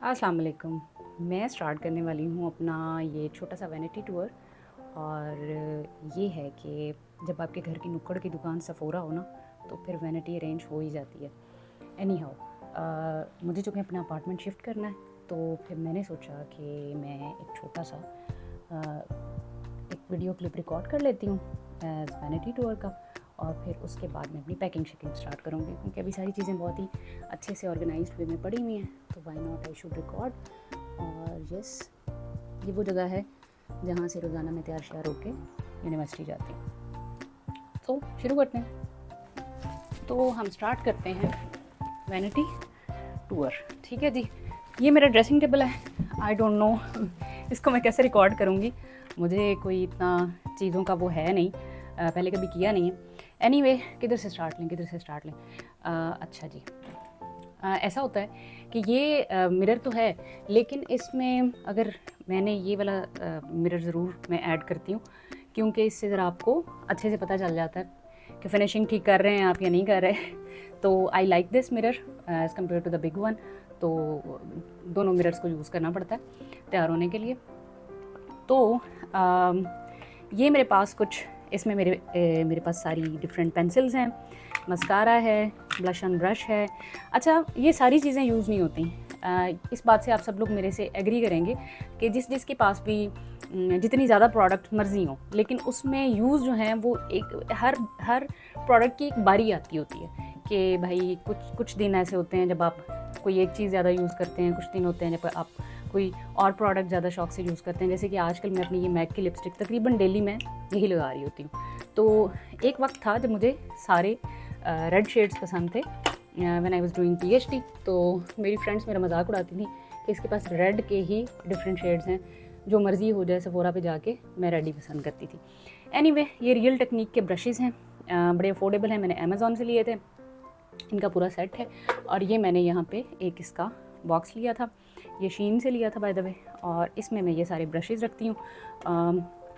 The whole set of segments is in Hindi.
अस्सलाम वालेकुम। मैं स्टार्ट करने वाली हूँ अपना ये छोटा सा वैनिटी टूर। और ये है कि जब आपके घर की नुक्कड़ की दुकान सफ़ोरा हो ना, तो फिर वैनिटी अरेंज हो ही जाती है। एनी हाउ, मुझे चूँकि अपना अपार्टमेंट शिफ्ट करना है, तो फिर मैंने सोचा कि मैं एक छोटा सा एक वीडियो क्लिप रिकॉर्ड कर लेती हूँ एज वैनिटी टूर का। और फिर उसके बाद मैं अपनी पैकिंग शैकिंग स्टार्ट करूँगी, क्योंकि अभी सारी चीज़ें बहुत ही अच्छे से ऑर्गेनाइज्ड वे में पड़ी हुई हैं, तो why not I should record. और यस, ये वो जगह है जहाँ से रोज़ाना मैं तैयार श्यार होकर यूनिवर्सिटी जाती हूँ। तो शुरू करते हैं। तो हम स्टार्ट करते हैं वैनिटी टूर। ठीक है जी, ये मेरा ड्रेसिंग टेबल है। आई डोंट नो इसको मैं कैसे रिकॉर्ड करूँगी, मुझे कोई इतना चीज़ों का वो है नहीं, पहले कभी किया नहीं है। एनीवे, किधर से स्टार्ट लें। अच्छा जी, ऐसा होता है कि ये मिरर तो है, लेकिन इसमें अगर मैंने ये वाला मिरर ज़रूर मैं ऐड करती हूँ, क्योंकि इससे ज़रा आपको अच्छे से पता चल जाता है कि फिनिशिंग ठीक कर रहे हैं आप या नहीं कर रहे। तो I like this mirror as compared to the big one. तो दोनों मिरर्स को यूज़ करना पड़ता है तैयार होने के लिए। तो ये मेरे पास कुछ इसमें मेरे पास सारी डिफरेंट पेंसिल्स हैं, मस्कारा है, ब्लश ऑन ब्रश है। अच्छा, ये सारी चीज़ें यूज़ नहीं होती। इस बात से आप सब लोग मेरे से एग्री करेंगे कि जिसके पास भी जितनी ज़्यादा प्रोडक्ट मर्जी हो, लेकिन उसमें यूज़ जो है वो एक हर प्रोडक्ट की एक बारी आती होती है कि भाई कुछ दिन ऐसे होते हैं जब आप कोई एक चीज़ ज़्यादा यूज़ करते हैं, कुछ दिन होते हैं जब आप कोई और प्रोडक्ट ज़्यादा शौक से यूज़ करते हैं। जैसे कि आजकल मैं अपनी ये मैक की लिपस्टिक तकरीबन डेली मैं यही लगा रही होती हूँ। तो एक वक्त था जब मुझे सारे रेड शेड्स पसंद थे when I was doing PhD. तो मेरी फ्रेंड्स मेरा मजाक उड़ाती थी कि इसके पास रेड के ही डिफरेंट शेड्स हैं, जो मर्ज़ी हो जाए सफोरा पे जाके मैं रेड ही पसंद करती थी। एनीवे, ये रियल टेक्निक के ब्रशेज़ हैं, बड़े अफोर्डेबल हैं, मैंने अमेज़ॉन से लिए थे। इनका पूरा सेट है। और ये मैंने यहाँ पे एक इसका बॉक्स लिया था, ये शीन से लिया था बाय द वे। और इसमें मैं ये सारे ब्रशेज़ रखती हूँ,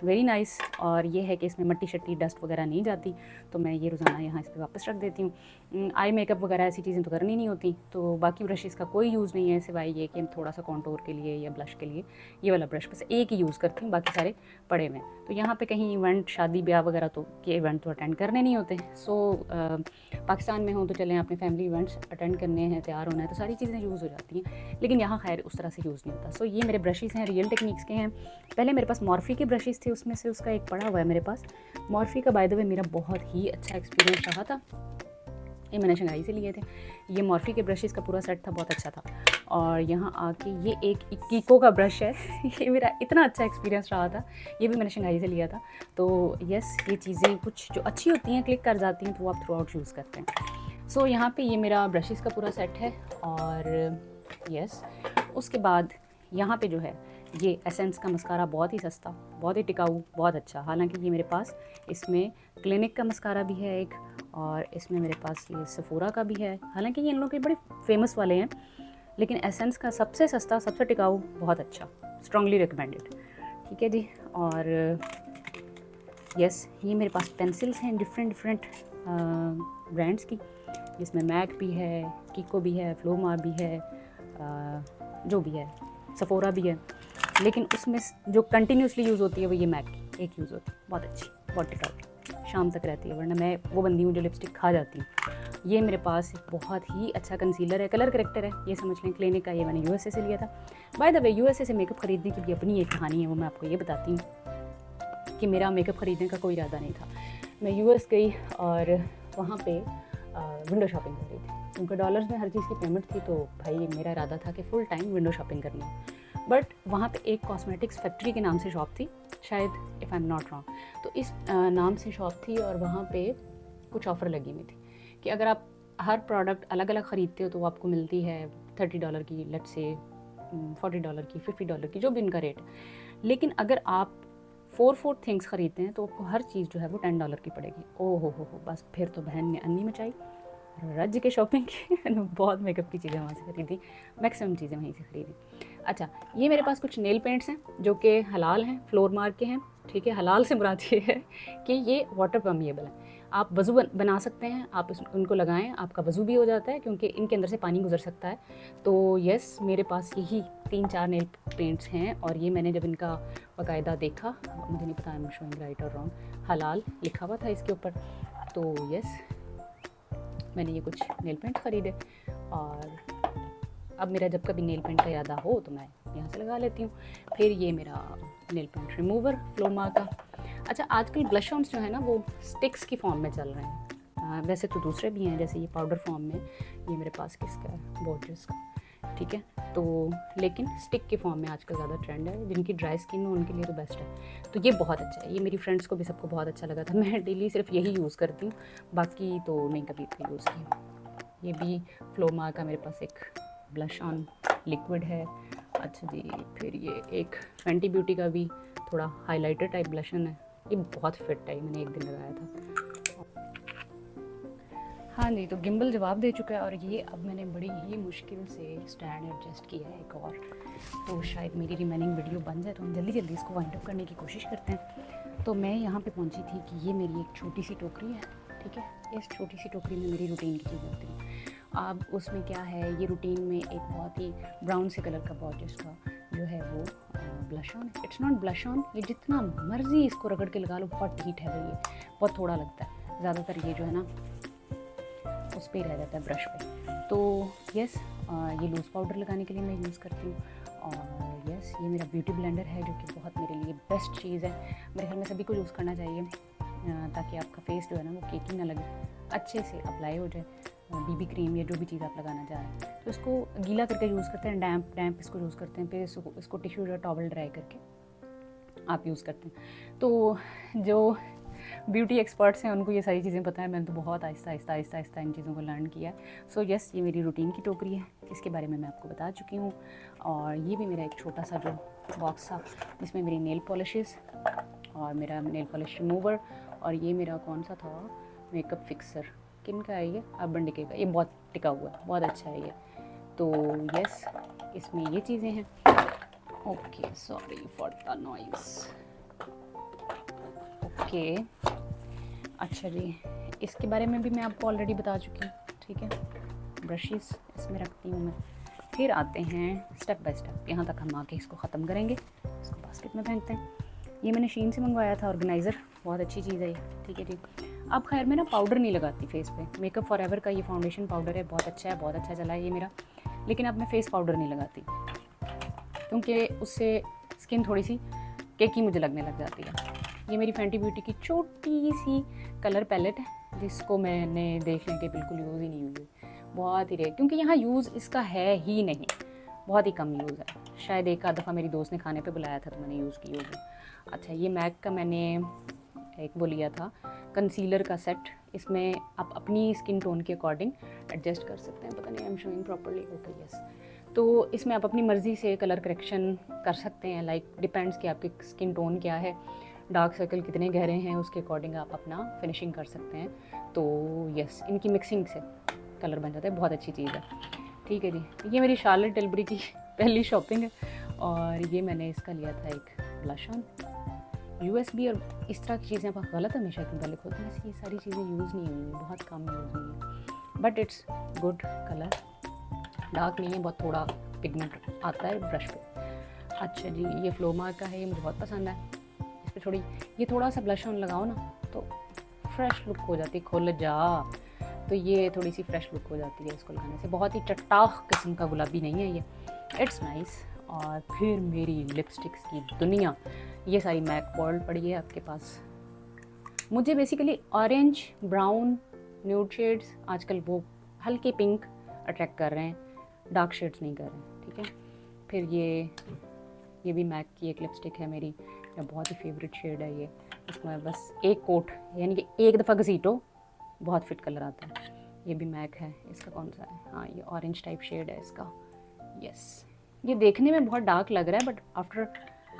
वेरी नाइस। और ये है कि इसमें मट्टी शट्टी डस्ट वगैरह नहीं जाती, तो मैं ये रोज़ाना यहाँ इस पर वापस रख देती हूँ। आई मेकअप वगैरह ऐसी चीज़ें तो करनी नहीं होती, तो बाकी ब्रशेज़ का कोई यूज़ नहीं है सिवाय ये कि थोड़ा सा कॉन्टोर के लिए या ब्लश के लिए ये वाला ब्रश बस एक ही यूज़ करती हूँ, बाकी सारे पड़े हुए। तो यहाँ पे कहीं इवेंट, शादी ब्याह वगैरह तो के इवेंट तो अटेंड करने नहीं होते। सो पाकिस्तान में हो तो चलें, आपने फैमिली इवेंट्स अटेंड करने हैं, तैयार होना है, तो सारी चीज़ें यूज़ हो जाती हैं। लेकिन यहाँ खैर उस तरह से यूज़ नहीं होता। सो ये मेरे ब्रशेज़ हैं, रियल टेक्निक्स के हैं। पहले मेरे पास मॉर्फी के ब्रशेज़ थे, उसमें से उसका एक पड़ा हुआ है मेरे पास। मॉर्फी का बाय द वे मेरा बहुत ही अच्छा एक्सपीरियंस रहा था, ये मैंने शंघाई से लिए थे। ये मॉर्फी के ब्रशेज़ का पूरा सेट था, बहुत अच्छा था। और यहाँ आके ये एक कीको का ब्रश है ये मेरा इतना अच्छा एक्सपीरियंस रहा था, ये भी मैंने शंघाई से लिया था। तो यस, ये चीज़ें कुछ जो अच्छी होती हैं, क्लिक कर जाती हैं, तो वो आप थ्रू आउट यूज़ करते हैं। सो यहाँ पे ये मेरा ब्रशेज़ का पूरा सेट है। और यस, उसके बाद यहाँ पे जो है ये एसेंस का मस्कारा, बहुत ही सस्ता, बहुत ही टिकाऊ, बहुत अच्छा। हालांकि ये मेरे पास इसमें क्लिनिक का मस्कारा भी है एक, और इसमें मेरे पास ये सफोरा का भी है। हालांकि ये इन लोगों के बड़े फेमस वाले हैं, लेकिन एसेंस का सबसे सस्ता, सबसे टिकाऊ, बहुत अच्छा, स्ट्रांगली रिकमेंडेड। ठीक है जी। और यस, ये मेरे पास पेंसिल्स हैं डिफरेंट ब्रांड्स की, जिसमें मैक भी है, कीको भी है, फ्लोमार भी है, जो भी है, सफोरा भी है। लेकिन उसमें जो कंटिन्यूसली यूज़ होती है वो ये मैक की एक यूज़ होती है, बहुत अच्छी, बहुत टिकाऊ, शाम तक रहती है। वरना मैं वो बंदी हूँ जो लिपस्टिक खा जाती हूँ। ये मेरे पास एक बहुत ही अच्छा कंसीलर है, कलर करेक्टर है, ये समझ लें, क्लिनिक का। ये मैंने यूएसए से लिया था। बाय द वे, यूएसए से मेकअप ख़रीदने की भी अपनी एक कहानी है, वो मैं आपको ये बताती हूँ कि मेरा मेकअप ख़रीदने का कोई इरादा नहीं था। मैं यूएस गई और वहाँ पे विंडो शॉपिंग कर रही थी, क्योंकि डॉलर्स में हर चीज़ की पेमेंट थी। तो भाई मेरा इरादा था कि फुल टाइम विंडो शॉपिंग करनी है। बट वहाँ पे एक कॉस्मेटिक्स फैक्ट्री के नाम से शॉप थी, शायद, if I am not wrong. तो इस नाम से शॉप थी, और वहाँ पे कुछ ऑफ़र लगी हुई थी कि अगर आप हर प्रोडक्ट अलग अलग ख़रीदते हो तो वो आपको मिलती है $30 की, लेट्स से $40 की, $50 की, जो भी इनका रेट। लेकिन अगर आप 4 थिंग्स ख़रीदते हैं तो आपको हर चीज़ जो है वो $10 की पड़ेगी। ओ हो, बस फिर तो बहन ने अन्नी मचाई, रज के शॉपिंग की बहुत मेकअप की चीज़ें वहाँ से ख़रीदी, मैक्सिमम चीज़ें वहीं से ख़रीदी। अच्छा, ये मेरे पास कुछ नेल पेंट्स हैं जो कि हलाल हैं, फ्लोर मार्क के हैं। ठीक है, हलाल से मुराद ये है कि ये वाटर परमिएबल है। आप वज़ू बना सकते हैं, आप उनको लगाएं, आपका वज़ू भी हो जाता है क्योंकि इनके अंदर से पानी गुजर सकता है। तो यस, मेरे पास यही 3-4 नेल पेंट्स हैं और ये मैंने जब इनका बाकायदा देखा, मुझे नहीं पता आई एम शोइंग राइट और रॉन्ग, हलाल लिखा हुआ था इसके ऊपर, तो यस मैंने ये कुछ नेल पेंट ख़रीदे और अब मेरा जब कभी नेल पेंट का यादा हो तो मैं यहाँ से लगा लेती हूँ। फिर ये मेरा नेल पेंट रिमूवर फ्लोमा का। अच्छा, आजकल ब्लश ऑन्स जो है ना वो स्टिक्स की फॉर्म में चल रहे हैं। वैसे तो दूसरे भी हैं, जैसे ये पाउडर फॉर्म में, ये मेरे पास किसका है, बोर्जेस का, ठीक है। तो लेकिन स्टिक के फॉर्म में आजकल ज़्यादा ट्रेंड है, जिनकी ड्राई स्किन हो उनके लिए तो बेस्ट है। तो ये बहुत अच्छा है, ये मेरी फ्रेंड्स को भी सबको बहुत अच्छा लगा था। मैं डेली सिर्फ यही यूज़ करती हूँ, बाकी तो नहीं कभी इतना यूज़ किया। ये भी फ्लोमा का मेरे पास एक ब्लश ऑन लिक्विड है। अच्छा जी, फिर ये एक फेंटी ब्यूटी का भी थोड़ा हाइलाइटर टाइप ब्लशन है, ये बहुत फिट है, मैंने एक दिन लगाया था। हाँ जी, तो गिम्बल जवाब दे चुका है और ये अब मैंने बड़ी ही मुश्किल से स्टैंड एडजस्ट किया है एक और, तो शायद मेरी रिमेनिंग वीडियो बन जाए तो हम जल्दी जल्दी इसको वाइंड अप करने की कोशिश करते हैं। तो मैं यहाँ पे पहुँची थी कि ये मेरी एक छोटी सी टोकरी है, ठीक है। इस छोटी सी टोकरी में मेरी रूटीन की चीज़ें होती हैं। अब उसमें क्या है, ये रूटीन में एक बहुत ही ब्राउन से कलर का बॉर्डर्स का जो है वो ब्लश ऑन है। इट्स नॉट ब्लश ऑन, ये जितना मर्जी इसको रगड़ के लगा लो बहुत हीट है भाई, ये बहुत थोड़ा लगता है, ज़्यादातर ये जो है ना उस पर ही रह जाता है ब्रश पे। तो यस, ये लूज़ पाउडर लगाने के लिए मैं यूज़ करती हूँ। और यस, ये मेरा ब्यूटी ब्लेंडर है जो कि बहुत मेरे लिए बेस्ट चीज़ है, मेरे ख्याल में सभी को यूज़ करना चाहिए ताकि आपका फेस जो है ना वो केकी ना लगे, अच्छे से अप्लाई हो जाए। बीबी क्रीम या जो भी चीज़ आप लगाना चाहें तो इसको गीला करके यूज़ करते हैं, डैम्प इसको यूज़ करते हैं, फिर इसको टिश्यू या टॉवल ड्राई करके आप यूज़ करते हैं। तो जो ब्यूटी एक्सपर्ट्स हैं उनको ये सारी चीज़ें पता है, मैंने तो बहुत आहिस्ता इन चीज़ों को लर्न किया है। सो यस, ये मेरी रूटीन की टोकरी है, इसके बारे में मैं आपको बता चुकी हूँ। और ये भी मेरा एक छोटा सा जो बॉक्स था जिसमें मेरी नेल पॉलिशेस और मेरा नेल पॉलिश रिमूवर, और ये मेरा कौन सा था, मेकअप फिक्सर, किन का है ये, अर्बन डिके का, ये बहुत टिका हुआ है, बहुत अच्छा है ये। तो यस, इसमें ये चीज़ें हैं। Okay, sorry for the noise. Okay, अच्छा जी, इसके बारे में भी मैं आपको ऑलरेडी बता चुकी हूँ, ठीक है। ब्रशेस इसमें रखती हूँ मैं। फिर आते हैं स्टेप बाय स्टेप, यहाँ तक हम आके इसको ख़त्म करेंगे। इसको बास्केट में फेंकते हैं। ये मैंने शीन से मंगवाया था, ऑर्गेनाइज़र, बहुत अच्छी चीज़ है ये, ठीक है जी। अब खैर मैं ना पाउडर नहीं लगाती फेस पे, मेकअप फॉरएवर का ये फाउंडेशन पाउडर है, बहुत अच्छा है, बहुत अच्छा चला है ये मेरा, लेकिन अब मैं फेस पाउडर नहीं लगाती क्योंकि उससे स्किन थोड़ी सी केकी मुझे लगने लग जाती है। ये मेरी फेंटी ब्यूटी की छोटी सी कलर पैलेट है जिसको मैंने देख लें कि बिल्कुल यूज़ ही नहीं हुई, बहुत ही रेयर, क्योंकि यहाँ यूज़ इसका है ही नहीं, बहुत ही कम यूज़ है। शायद एक आध दफ़ा मेरी दोस्त ने खाने पे बुलाया था तो मैंने यूज़ की होगी। अच्छा, ये मैक का मैंने एक वो लिया था कंसीलर का सेट, इसमें आप अपनी स्किन टोन के अकॉर्डिंग एडजस्ट कर सकते हैं। पता नहीं I am showing properly, okay yes. तो इसमें आप अपनी मर्ज़ी से कलर करेक्शन कर सकते हैं, लाइक डिपेंड्स कि आपकी स्किन टोन क्या है, डार्क सर्कल कितने गहरे हैं, उसके अकॉर्डिंग आप अपना फिनिशिंग कर सकते हैं। तो यस, इनकी मिक्सिंग से कलर बन जाता है, बहुत अच्छी चीज़ है, ठीक है जी। ये मेरी शार्लेट टिलबरी की पहली शॉपिंग है और ये मैंने इसका लिया था एक ब्लश ऑन, USB और इस तरह की चीज़ें आप गलत हमेशा क्यों पहले खोलते हैं, ये सारी चीज़ें यूज़ नहीं हुई, बहुत कम यूज़ हुई है, but it's good colour, dark नहीं है, बहुत थोड़ा पिगमेंट आता है ब्रश पे। अच्छा जी, ये फ्लोमा का है, ये मुझे बहुत पसंद है। इस पर थोड़ी ये थोड़ा सा ब्लश ऑन लगाओ ना तो फ्रेश लुक हो जाती है, खोल जा, तो ये थोड़ी सी फ्रेश लुक हो जाती है इसको लगाने से। बहुत ही चट्टाख किस्म का गुलाबी नहीं है ये, इट्स नाइस। और फिर मेरी लिपस्टिक्स की दुनिया, ये सारी मैक वर्ल्ड पड़ी है आपके पास। मुझे basically orange, brown, nude shades, आजकल वो हल्के पिंक अट्रैक्ट कर रहे हैं, डार्क शेड्स नहीं कर रहे हैं, ठीक है। फिर ये भी मैक की एक लिपस्टिक है मेरी, बहुत ही फेवरेट शेड है ये, इसमें बस एक कोट यानी कि एक दफ़ा घसीटो बहुत फिट कलर आता है। ये भी मैक है, इसका कौन सा है, हाँ ये ऑरेंज टाइप शेड है इसका, यस। ये देखने में बहुत डार्क लग रहा है but after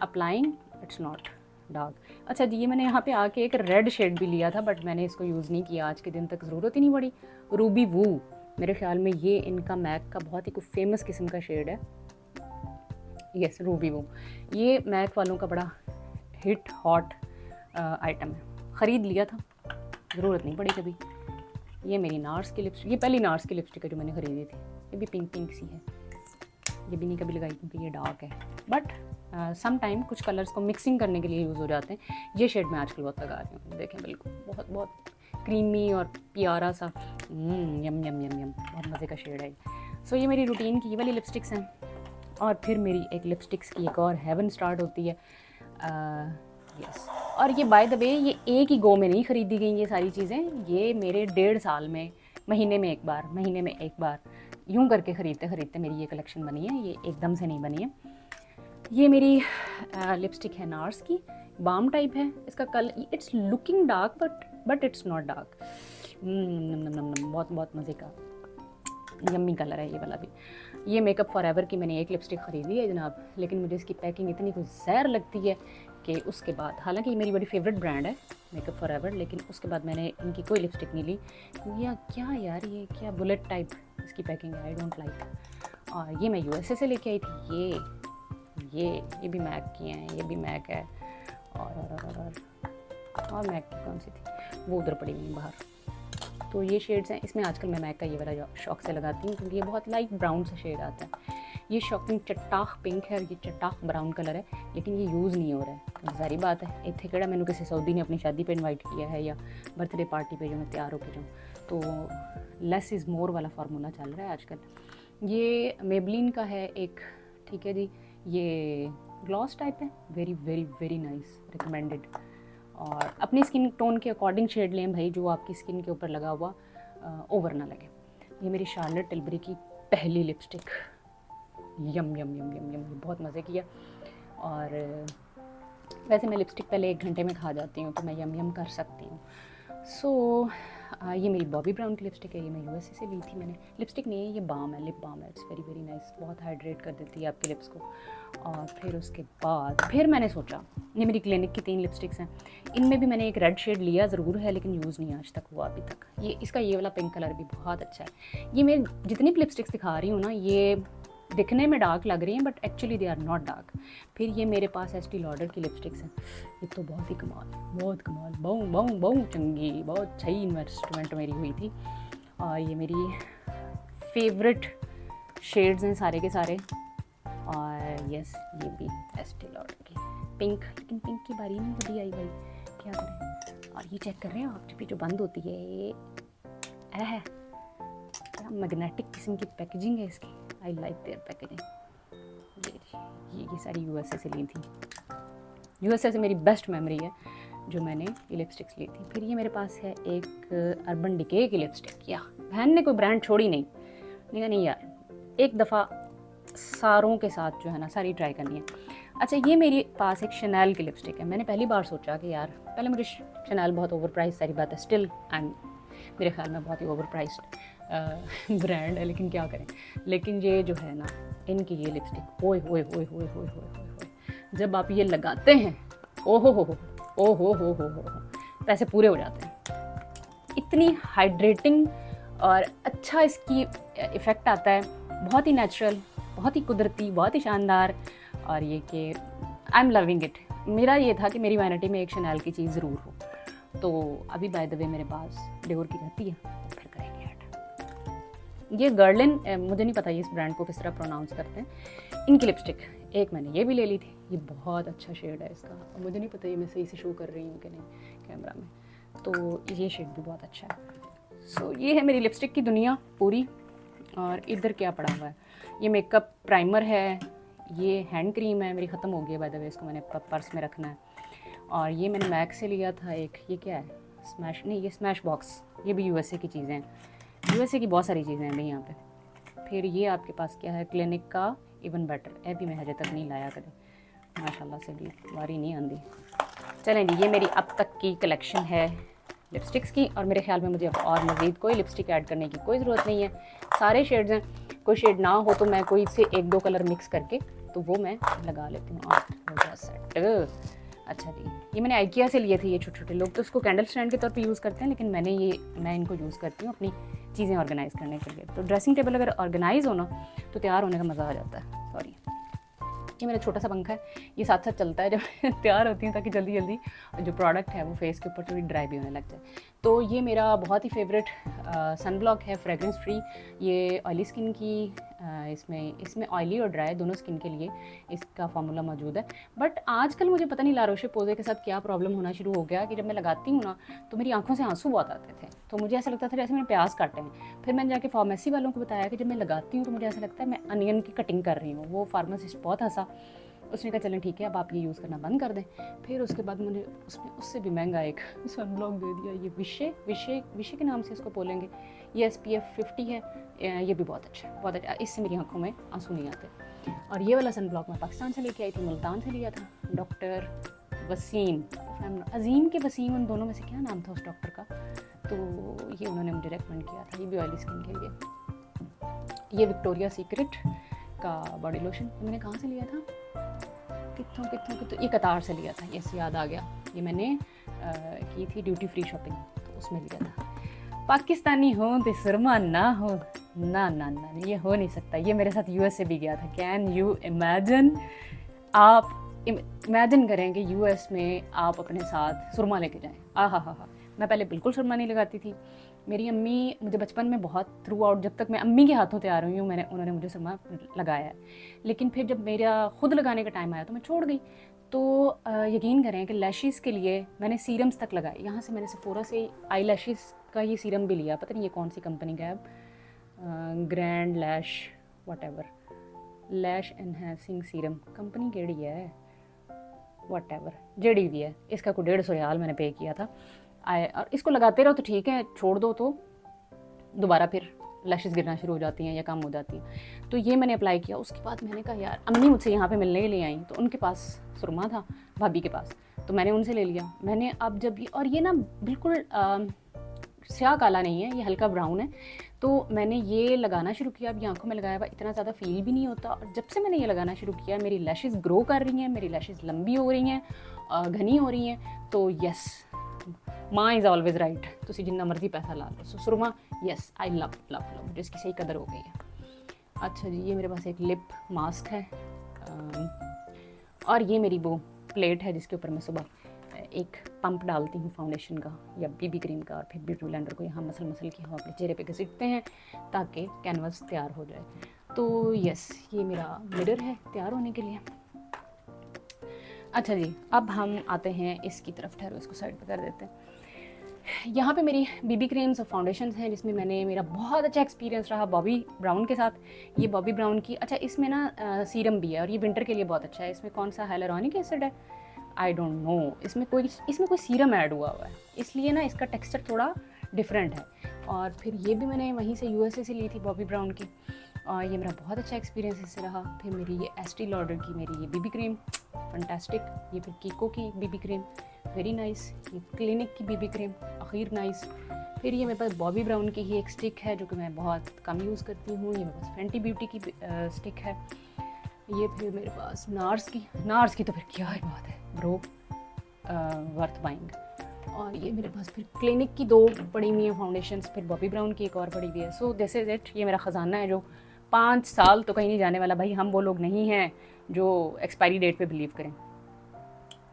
applying it's not dark. अच्छा जी, ये मैंने यहाँ पे आके एक रेड शेड भी लिया था बट मैंने इसको यूज़ नहीं किया, आज के दिन तक ज़रूरत ही नहीं पड़ी। रूबी वू, मेरे ख्याल में ये इनका मैक का बहुत ही कुछ फेमस किस्म का शेड है, यस रूबी वू। ये मैक वालों का बड़ा हिट हॉट आइटम है, ख़रीद लिया था ज़रूरत नहीं पड़ी कभी। ये मेरी नार्स की लिपस्टिक, ये पहली नार्स की लिपस्टिक है जो मैंने ख़रीदी थी। ये भी पिंक पिंक सी है, ये भी नहीं कभी लगाई क्योंकि ये डार्क है, बट सम टाइम कुछ कलर्स को मिक्सिंग करने के लिए यूज़ हो जाते हैं। ये शेड मैं आजकल बहुत लगा रही हूँ, देखें बिल्कुल बहुत बहुत क्रीमी और प्यारा सा, यम यम यम यम, बहुत मज़े का शेड है। सो ये मेरी रूटीन की ये वाली लिपस्टिक्स हैं। और फिर मेरी एक लिपस्टिक्स की एक और हेवन स्टार्ट होती है। यस, और ये बाय द वे ये एक ही गो में नहीं ख़रीदी गई ये सारी चीज़ें, ये मेरे 1.5 साल में महीने में एक बार यूँ करके ख़रीदते ख़रीदते मेरी ये कलेक्शन बनी है। ये एकदम से नहीं बनी है। ये मेरी लिपस्टिक है नार्स की, बाम टाइप है इसका colour. It's looking dark but it's not dark. बहुत बहुत मज़े का यम्मी कलर है ये वाला भी। ये मेकअप फॉरएवर की मैंने एक लिपस्टिक ख़रीदी है जनाब, लेकिन मुझे इसकी पैकिंग इतनी कुछ ज़हर लगती है कि उसके बाद, हालांकि ये मेरी बड़ी फेवरेट ब्रांड है मेकअप फॉरएवर, लेकिन उसके बाद मैंने इनकी कोई लिपस्टिक नहीं ली क्योंकि क्या यार ये क्या बुलेट टाइप इसकी पैकिंग है, आई डोंट लाइक। और ये मैं यूएसए से लेके आई थी। ये भी मैक की हैं, ये भी मैक है। और मैक की कौन सी थी वो उधर पड़ी हुई बाहर। तो ये शेड्स हैं, इसमें आजकल मैं मैक का ये वाला शौक से लगाती हूँ क्योंकि ये बहुत लाइट ब्राउन सा शेड आता है। ये शॉकिंग चट्टाख पिंक है और ये चट्टाख ब्राउन कलर है, लेकिन ये यूज़ नहीं हो रहा है। ज़ाहिर बात है, इतने केड़ा मैंने किसी सऊदी ने अपनी शादी पे इनवाइट किया है या बर्थडे पार्टी पे जो मैं तैयार होकर जाऊँ, तो लेस इज़ मोर वाला फार्मूला चल रहा है आजकल। ये मेबलिन का है एक, ठीक है जी। ये ग्लॉस टाइप है, very very very nice, recommended. और अपनी स्किन टोन के अकॉर्डिंग शेड लें भाई, जो आपकी स्किन के ऊपर लगा हुआ ओवर ना लगे। ये मेरी शार्लेट टिल्बरी की पहली लिपस्टिक, यम यम यम यम यम, बहुत मज़े किया। और वैसे मैं लिपस्टिक पहले 1 घंटे में खा जाती हूँ, तो मैं यम यम कर सकती हूँ। सो ये मेरी बॉबी ब्राउन की लिपस्टिक है, ये मैं यूएसए से ली थी मैंने। लिपस्टिक नहीं है, ये बाम है, लिप बाम है। इट्स वेरी वेरी नाइस, बहुत हाइड्रेट कर देती है आपके लिप्स को। और फिर उसके बाद फिर मैंने सोचा, ये मेरी क्लिनिक की 3 लिपस्टिक्स हैं। इनमें भी मैंने एक रेड शेड लिया ज़रूर है, लेकिन यूज़ नहीं आज तक हुआ अभी तक। ये इसका ये वाला पिंक कलर भी बहुत अच्छा है। ये मैं जितनी भी लिपस्टिक्स दिखा रही हूँ ना, ये दिखने में डार्क लग रही हैं but actually they are not dark. फिर ये मेरे पास एस्टी लॉडर की लिपस्टिक्स हैं, ये तो बहुत ही कमाल, बहुत कमाल, बहुत चंगी, बहुत सही इन्वेस्टमेंट मेरी हुई थी। और ये मेरी फेवरेट शेड्स हैं सारे के सारे। और यस, ये भी एस्टी लॉडर की पिंक, लेकिन पिंक की बारी नहीं कभी आई भाई, क्या करें। और ये चेक कर रहे हैं आप, जो बंद होती है ये है, मैग्नेटिक किस्म की पैकेजिंग है इसकी। I like their packaging. ये सारी यूएसए से ली थी, यूएसए से मेरी बेस्ट मेमोरी है जो मैंने ये लिपस्टिक्स ली थी। फिर ये मेरे पास है एक अर्बन डिके की लिपस्टिक। या बहन ने कोई ब्रांड छोड़ी नहीं, नहीं यार, एक दफ़ा सारों के साथ जो है ना सारी ट्राई करनी है। अच्छा, ये मेरे पास एक शनैल की लिपस्टिक है। मैंने पहली बार सोचा कि यार, पहले मुझे शनैल बहुत ओवर प्राइस, सारी बात है, स्टिल एंड मेरे ख्याल में बहुत ही ओवर प्राइस्ड ब्रांड है, लेकिन क्या करें। लेकिन ये जो है ना, इनकी ये लिपस्टिक, ओए होए होए होए होए होए, जब आप ये लगाते हैं, ओ हो, पैसे पूरे हो जाते हैं। इतनी हाइड्रेटिंग और अच्छा इसकी इफ़ेक्ट आता है, बहुत ही नेचुरल, बहुत ही कुदरती, बहुत ही शानदार। और ये कि आई एम लविंग इट। मेरा ये था कि मेरी वैनिटी में एक शनैल की चीज़ ज़रूर हो। तो अभी बाय द वे मेरे पास डियोर की रहती है, तो फिर करेंगे ऐड। ये गर्लिन, मुझे नहीं पता ये इस ब्रांड को किस तरह प्रोनाउंस करते हैं। इनकी लिपस्टिक एक मैंने ये भी ले ली थी, ये बहुत अच्छा शेड है इसका। मुझे नहीं पता ये मैं सही से शो कर रही हूँ कि नहीं कैमरा में, तो ये शेड भी बहुत अच्छा है। सो ये है मेरी लिपस्टिक की दुनिया पूरी। और इधर क्या पड़ा हुआ है, ये मेकअप प्राइमर है, ये हैंड क्रीम है, मेरी ख़त्म हो गई है बाय द वे, इसको मैंने पर्स में रखना है। और ये मैंने मैक से लिया था एक, ये क्या है, स्मैश नहीं, ये स्मैश बॉक्स, ये भी यूएसए की चीज़ें हैं। यूएसए की बहुत सारी चीज़ें हैं भाई यहाँ पे। फिर ये आपके पास क्या है, क्लिनिक का इवन बेटर, ये भी मैं हजे तक नहीं लाया कदे, माशाल्लाह से भी बारी नहीं आती। चलें जी, ये मेरी अब तक की कलेक्शन है लिपस्टिक्स की। और मेरे ख्याल में मुझे अब और मज़ीद कोई लिपस्टिक ऐड करने की कोई ज़रूरत नहीं है, सारे शेड्स हैं। कोई शेड ना हो तो मैं कोई से 1-2 कलर मिक्स करके तो वो मैं लगा लेती हूँ। हो गया सेट। अच्छा जी, ये मैंने आइकिया से लिए थे। ये छोटे छोटे लोग तो उसको कैंडल स्टैंड के तौर पे यूज़ करते हैं, लेकिन मैं इनको यूज़ करती हूँ अपनी चीज़ें ऑर्गेनाइज़ करने के लिए। तो ड्रेसिंग टेबल अगर ऑर्गेनाइज़ हो ना, तो तैयार होने का मज़ा आ जाता है। सॉरी, ये मेरा छोटा सा पंखा है, ये साथ साथ चलता है जब मैं तैयार होती हूँ, ताकि जल्दी जल्दी जो प्रोडक्ट है वो फेस के ऊपर थोड़ी ड्राई भी होने लग जाए। तो ये मेरा बहुत ही फेवरेट सन ब्लॉक है, फ्रेगरेंस फ्री। ये ऑयली स्किन की इसमें ऑयली और ड्राई दोनों स्किन के लिए इसका फार्मूला मौजूद है। बट आजकल मुझे पता नहीं ला रोशे पोज़े के साथ क्या प्रॉब्लम होना शुरू हो गया कि जब मैं लगाती हूँ ना तो मेरी आंखों से आंसू बहुत आते थे। तो मुझे ऐसा लगता था जैसे मैंने प्याज काटे हैं। फिर मैंने जाके फार्मेसी वालों को बताया कि जब मैं लगाती हूँ तो मुझे ऐसा लगता है मैं अनियन की कटिंग कर रही हूँ। वो फार्मासिस्ट बहुत हंसा, उसने कहा चलें ठीक है अब आप ये यूज़ करना बंद कर दें। फिर उसके बाद मुझे उसने उससे भी महंगा एक सन ब्लॉक दे दिया, ये विशे के नाम से इसको बोलेंगे। ये SPF 50 है, ये भी बहुत अच्छा है, बहुत अच्छा। इससे मेरी आंखों में आंसू नहीं आते। और ये वाला सन ब्लॉक मैं पाकिस्तान से लेके आई थी, मुल्तान से लिया था, डॉक्टर वसीम, अजीम के वसीम, उन दोनों में से क्या नाम था उस डॉक्टर का, तो ये उन्होंने मुझे रेकमेंड किया था। ये भी ऑयली स्किन के लिए। ये विक्टोरिया सीक्रेट का बॉडी लोशन मैंने कहाँ से लिया था, कितों ये कतार से लिया था, यस याद आ गया। ये मैंने की थी ड्यूटी फ्री शॉपिंग, तो उसमें लिया था। पाकिस्तानी हो तो सुरमा ना हो, ना ना ना ये हो नहीं सकता। ये मेरे साथ US से भी गया था। कैन यू इमेजिन, आप इमेजिन करें कि US में आप अपने साथ सुरमा लेके जाएं। हा। मैं पहले बिल्कुल सुरमा नहीं लगाती थी। मेरी अम्मी मुझे बचपन में बहुत थ्रू आउट, जब तक मैं अम्मी के हाथों तैयार हुई हूँ उन्होंने मुझे सुरमा लगाया है। लेकिन फिर जब मेरा खुद लगाने का टाइम आया तो मैं छोड़ गई। तो यकीन करें कि लैशेस के लिए मैंने सीरम्स तक लगाए। यहाँ से मैंने सेफोरा से आई लैशेस का ये सीरम भी लिया, पता नहीं ये कौन सी कंपनी का है, ग्रैंड लैश वॉटेवर, लैश एनहेंसिंग सीरम कंपनी केड़ी है, वॉटेवर जेडी भी है। इसका कोई 150 रियाल मैंने पे किया था। और इसको लगाते रहो तो ठीक है, छोड़ दो तो दोबारा फिर लैशेस गिरना शुरू हो जाती हैं या कम हो जाती हैं। तो ये मैंने अप्लाई किया। उसके बाद मैंने कहा यार, अम्मी मुझसे यहाँ पे मिलने के लिए आई, तो उनके पास सुरमा था भाभी के पास, तो मैंने उनसे ले लिया। मैंने अब जब और ये ना बिल्कुल स्याह काला नहीं है, ये हल्का ब्राउन है। तो मैंने ये लगाना शुरू किया। अब ये आंखों में लगाया हुआ इतना ज़्यादा फील भी नहीं होता। और जब से मैंने ये लगाना शुरू किया मेरी लैशेस ग्रो कर रही हैं, मेरी लैशेस लंबी हो रही हैं, घनी हो रही हैं। तो यस, माँ इज़ ऑलवेज राइट, तुसी जिन्ना मर्जी पैसा ला लो। सो सुरमा yes, I love love love, जिसकी सही कदर हो गई है। अच्छा जी, ये मेरे पास एक लिप मास्क है, और ये मेरी वो प्लेट है जिसके ऊपर मैं सुबह एक पंप डालती हूँ फाउंडेशन का या BB क्रीम का, और फिर ब्यूटी ब्लेंडर को यहाँ मसल के हम अपने चेहरे पे घसीटते हैं ताकि कैनवस तैयार हो जाए। तो यस, ये मेरा मिरर है तैयार होने के लिए। अच्छा जी, अब हम आते हैं इसकी तरफ। ठहरो, इसको साइड पे कर देते हैं। यहाँ पे मेरी BB क्रीम्स और फाउंडेशंस हैं, जिसमें मेरा बहुत अच्छा एक्सपीरियंस रहा बॉबी ब्राउन के साथ। ये बॉबी ब्राउन की, अच्छा इसमें ना सीरम भी है, और ये विंटर के लिए बहुत अच्छा है। इसमें कौन सा हाइलुरोनिक एसिड है, आई डोंट नो, इसमें कोई सीरम ऐड हुआ है, इसलिए ना इसका टेक्सचर थोड़ा डिफरेंट है। और फिर ये भी मैंने वहीं से USA से ली थी बॉबी ब्राउन की, और ये मेरा बहुत अच्छा एक्सपीरियंस इससे रहा। फिर मेरी ये एस्टी लॉडर की मेरी ये BB क्रीम फंटास्टिक, ये फिर कीको की BB क्रीम वेरी नाइस, ये क्लिनिक की BB क्रीम आखिर नाइस। फिर ये मेरे पास बॉबी ब्राउन की ही एक स्टिक है जो कि मैं बहुत कम यूज़ करती हूँ, ये मेरे पास फेंटी ब्यूटी की स्टिक है। ये फिर मेरे पास नार्स की तो फिर क्या ही बात है ब्रो, वर्थ बाइंग। और ये मेरे पास फिर क्लिनिक की 2 पड़ी हुई हैं फाउंडेशंस, फिर बॉबी ब्राउन की एक और पड़ी हुई है। सो दिस इज़ इट, ये मेरा ख़जाना है जो 5 साल तो कहीं नहीं जाने वाला। भाई हम वो लोग नहीं हैं जो एक्सपायरी डेट पे बिलीव करें,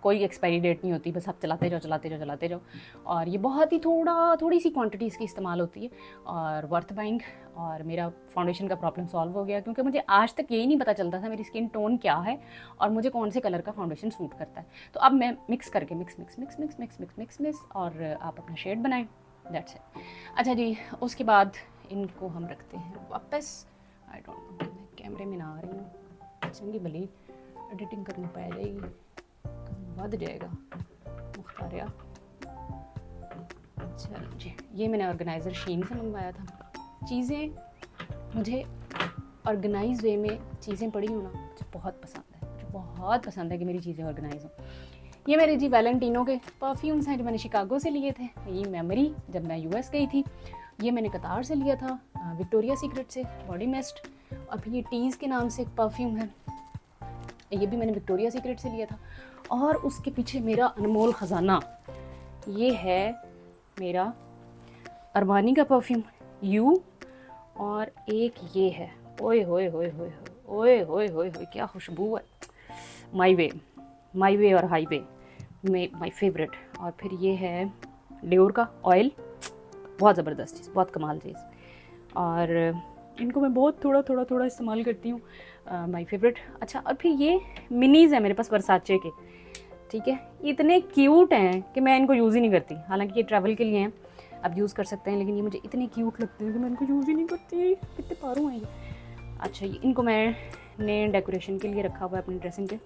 कोई एक्सपायरी डेट नहीं होती, बस आप चलाते जाओ। और ये बहुत ही थोड़ी सी क्वांटिटी इसकी इस्तेमाल होती है, और वर्थ बाइंग। और मेरा फाउंडेशन का प्रॉब्लम सॉल्व हो गया, क्योंकि मुझे आज तक यही नहीं पता चलता था मेरी स्किन टोन क्या है और मुझे कौन से कलर का फाउंडेशन सूट करता है। तो अब मैं मिक्स करके मिक्स और आप अपना शेड बनाएं, दैट्स इट। अच्छा जी, उसके बाद इनको हम रखते हैं वापस। आई डोंट नो, कैमरे में ना आ रही हूँ, चंगी भली एडिटिंग करनी पड़ जाएगी, बढ़ जाएगा मुख्तारिया। चलो जी, ये मैंने ऑर्गेनाइज़र शीन से मंगवाया था। चीज़ें मुझे ऑर्गेनाइज वे में चीज़ें पड़ी हो ना, मुझे बहुत पसंद है कि मेरी चीज़ें ऑर्गेनाइज हों। ये मेरे जी वैलेंटिनो के परफ्यूम्स हैं जो मैंने शिकागो से लिए थे, ये मेमोरी जब मैं US गई थी। ये मैंने कतार से लिया था, विक्टोरिया सीक्रेट से बॉडी मिस्ट। और फिर ये टीज़ के नाम से एक परफ्यूम है, ये भी मैंने विक्टोरिया सीक्रेट से लिया था। और उसके पीछे मेरा अनमोल ख़जाना, ये है मेरा अरमानी का परफ्यूम यू, और एक ये है, ओए होए क्या खुशबू है। माई वे और हाईवे में माई फेवरेट। और फिर ये है डियोर का ऑयल, बहुत ज़बरदस्त चीज़, बहुत कमाल चीज़। और इनको मैं बहुत थोड़ा इस्तेमाल करती हूँ, माई फेवरेट। अच्छा, और फिर ये मिनीज़ है मेरे पास वर्साचे के, ठीक है। इतने क्यूट हैं कि मैं इनको यूज़ ही नहीं करती, हालांकि ये ट्रैवल के लिए हैं, अब यूज़ कर सकते हैं, लेकिन ये मुझे इतने क्यूट लगते हैं कि मैं इनको यूज़ ही नहीं करती। कितने पारू हैं ये। अच्छा, ये इनको मैंने डेकोरेशन के लिए रखा हुआ है अपनी ड्रेसिंग पे।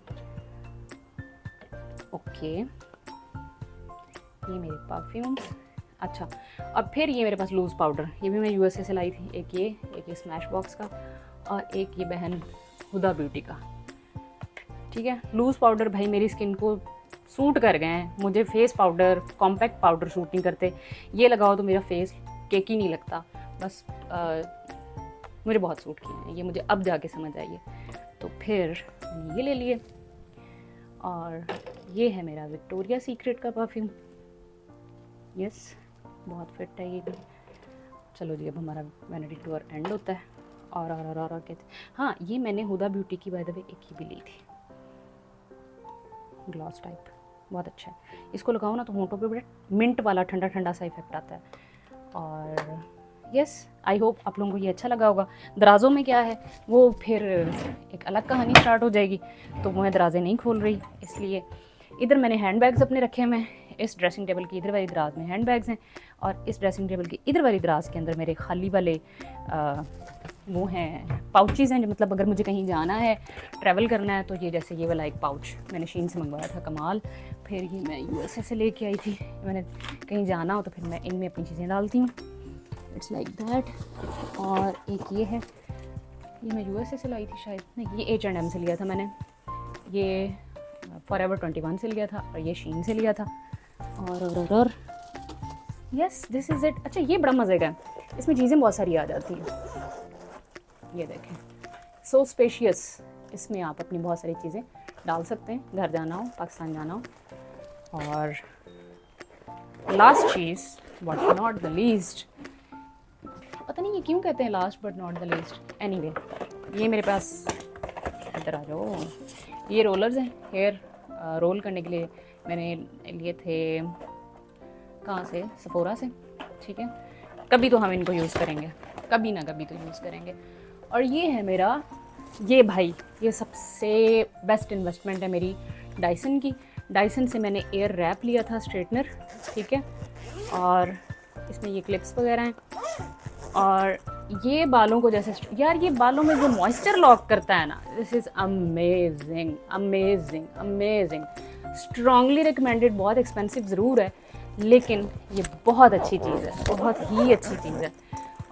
ओके, ये मेरे परफ्यूम्स। अच्छा, अब फिर ये मेरे पास लूज़ पाउडर, ये भी मैं यूएसए से लाई थी। एक ये स्मैश बॉक्स का, और एक ये बहन हुदा ब्यूटी का, ठीक है। लूज़ पाउडर भाई मेरी स्किन को सूट कर गए हैं, मुझे face powder, compact powder suit नहीं करते। ये लगाओ तो मेरा फेस केकी नहीं लगता, बस मुझे बहुत सूट किए हैं ये, मुझे अब जाके समझ आई है। तो फिर मैंने ये ले लिए, और ये है मेरा विक्टोरिया सीक्रेट का परफ्यूम। यस, बहुत फिट है ये भी। चलो जी, अब हमारा वैनिटी टूर एंड होता है। और कहते, हाँ, ये मैंने हुदा ब्यूटी की बाय द वे एक ही भी ली थी, ग्लॉस टाइप, बहुत अच्छा है। इसको लगाओ ना तो होंठों पे बड़ा मिंट वाला ठंडा ठंडा सा इफेक्ट आता है। और यस, आई होप आप लोगों को ये अच्छा लगा होगा। दराज़ों में क्या है वो फिर एक अलग कहानी स्टार्ट हो जाएगी, तो मैं दराज़ें नहीं खोल रही। इसलिए इधर मैंने हैंड बैग्स अपने रखे हुए हैं, इस ड्रेसिंग टेबल की इधर वाली दराज में हैंड बैग्स हैं, और इस ड्रेसिंग टेबल की इधर वाली दराज के अंदर मेरे खाली वाले वो हैं, पाउचेज़ हैं, जो मतलब अगर मुझे कहीं जाना है, ट्रैवल करना है, तो ये जैसे ये वाला एक पाउच मैंने शीन से मंगवाया था, कमाल। फिर ये मैं यूएसए से लेके आई थी, मैंने कहीं जाना हो तो फिर मैं इनमें अपनी चीज़ें डालती हूँ, इट्स लाइक दैट। और एक ये है, ये मैं यूएसए से लाई थी शायद, नहीं, ये H&M से लिया था मैंने, ये फॉरएवर 21 से लिया था, और ये शीन से लिया था। और यस, दिस इज़ इट। अच्छा, ये बड़ा मज़े का है, इसमें चीज़ें बहुत सारी आ जाती हैं, ये देखें, सो स्पेशियस। इसमें आप अपनी बहुत सारी चीज़ें डाल सकते हैं, घर जाना हो, पाकिस्तान जाना हो। और last cheese, but not the least, पता नहीं ये क्यों कहते हैं last but not the least, anyway, ये मेरे पास, इधर आ जाओ, ये रोलर्स हैं, हेयर रोल करने के लिए मैंने लिए थे, कहाँ से, सफोरा से, ठीक है। कभी तो हम इनको यूज़ करेंगे, कभी ना कभी तो यूज़ करेंगे। और ये है मेरा, ये भाई, ये सबसे बेस्ट इन्वेस्टमेंट है मेरी डाइसन की। डाइसन से मैंने एयर रैप लिया था स्ट्रेटनर, ठीक है, और इसमें ये क्लिप्स वगैरह हैं। और ये बालों को जैसे, यार ये बालों में जो मॉइस्चर लॉक करता है ना, this is amazing amazing amazing, strongly recommended. बहुत एक्सपेंसिव ज़रूर है, लेकिन ये बहुत अच्छी चीज़ है, बहुत ही अच्छी चीज़ है।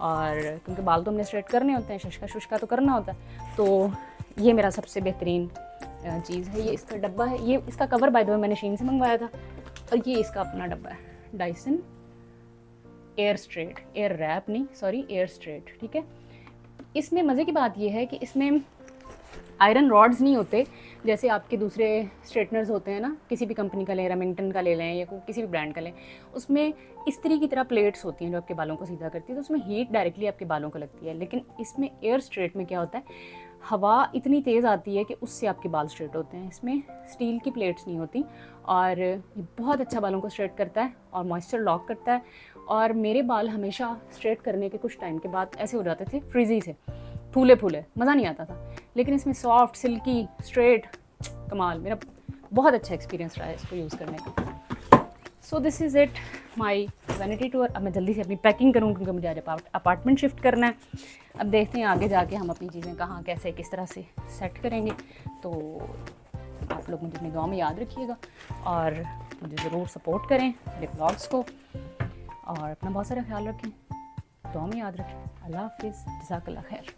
और क्योंकि बाल तो हमने स्ट्रेट करने होते हैं, शुष्का तो करना होता है, तो ये मेरा सबसे बेहतरीन चीज़ है। ये इसका डब्बा है, ये इसका कवर बाय द वे मैंने शीन से मंगवाया था, और ये इसका अपना डब्बा है, Dyson air straight, air wrap नहीं, सॉरी, एयर स्ट्रेट, ठीक है। इसमें मज़े की बात ये है कि इसमें आयरन रॉड्स नहीं होते जैसे आपके दूसरे स्ट्रेटनर्स होते हैं ना, किसी भी कंपनी का लें, रेमिंगटन का ले लें या किसी भी ब्रांड का लें, उसमें इस्त्री की तरह प्लेट्स होती हैं जो आपके बालों को सीधा करती है, तो उसमें हीट डायरेक्टली आपके बालों को लगती है। लेकिन इसमें एयर स्ट्रेट में क्या होता है, हवा इतनी तेज़ आती है कि उससे आपके बाल स्ट्रेट होते हैं। इसमें स्टील की प्लेट्स नहीं होती, और ये बहुत अच्छा बालों को स्ट्रेट करता है और मॉइस्चर लॉक करता है। और मेरे बाल हमेशा स्ट्रेट करने के कुछ टाइम के बाद ऐसे हो जाते थे फ्रीजी से, फूले फूले, मज़ा नहीं आता था। लेकिन इसमें सॉफ्ट, सिल्की, स्ट्रेट, कमाल। मेरा बहुत अच्छा एक्सपीरियंस रहा है इसको यूज़ करने का। So this is it, my vanity tour. अब मैं जल्दी से अपनी पैकिंग करूँ क्योंकि मुझे आज अपार्टमेंट शिफ्ट करना है। अब देखते हैं आगे जाके हम अपनी चीज़ें कहाँ, कैसे, किस तरह से सेट करेंगे। तो आप लोग मुझे अपनी दुआ में याद रखिएगा, और मुझे ज़रूर सपोर्ट करें मेरे ब्लॉग्स को, और अपना बहुत सारा ख्याल रखें, दुआ में याद रखें। अल्लाह हाफ़िज़, जज़ाकल्लाह खैर।